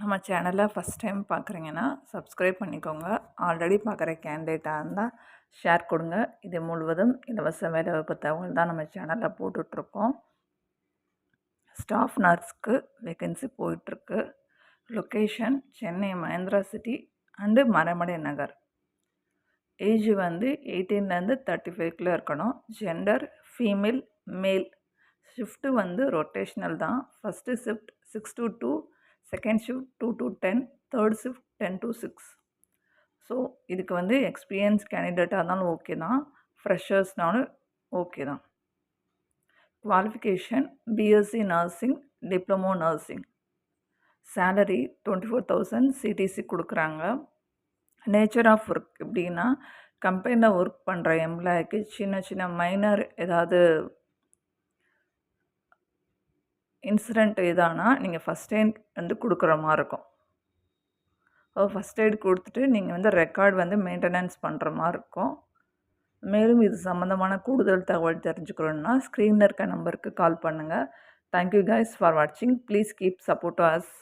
நம்ம சேனலை first time பார்க்குறீங்கன்னா சப்ஸ்கிரைப் பண்ணிக்கோங்க. ஆல்ரெடி பார்க்குற கேண்டிடேட்டாக இருந்தால் ஷேர் கொடுங்க. இது முழுவதும் இலவச வேலைவாய்ப்பு தகவல் தான் நம்ம சேனலில் போட்டுட்ருக்கோம். ஸ்டாஃப் நர்ஸ்க்கு வேகன்சி போயிட்டுருக்கு. Location Chennai Mahindra city and Maraimalai Nagar. Age வந்து 18லேருந்து 35க்குள்ளே இருக்கணும். Gender female, male. ஷிஃப்ட்டு வந்து ரொட்டேஷ்னல் தான். First shift 6 to 2, second shift 2 to 10, third shift 10 to 6. So இதுக்கு வந்து எக்ஸ்பீரியன்ஸ் கேண்டிடேட்டாக இருந்தாலும் ஓகே தான், ஃப்ரெஷர்ஸ்னாலும் ஓகே தான். Qualification BSc nursing, diploma nursing. Salary 24,000 CTC கொடுக்குறாங்க. நேச்சர் ஆஃப் ஒர்க் எப்படின்னா, கம்பெனியில் ஒர்க் பண்ணுற எம்ப்ளாய்க்கு சின்ன சின்ன மைனர் ஏதாவது இன்சிடெண்ட் எதானா நீங்கள் ஃபஸ்ட் எய்ட் வந்து கொடுக்குற மாதிரி இருக்கும். ஃபஸ்ட் எய்ட் கொடுத்துட்டு நீங்கள் வந்து ரெக்கார்ட் வந்து மெயின்டெனன்ஸ் பண்ணுற மாதிரி இருக்கும். மேலும் இது சம்மந்தமான கூடுதல் தகவல் தெரிஞ்சுக்கணுன்னா ஸ்க்ரீனில் இருக்க நம்பருக்கு கால் பண்ணுங்கள். தேங்க்யூ கைஸ் ஃபார் வாட்சிங். Please keep support to us.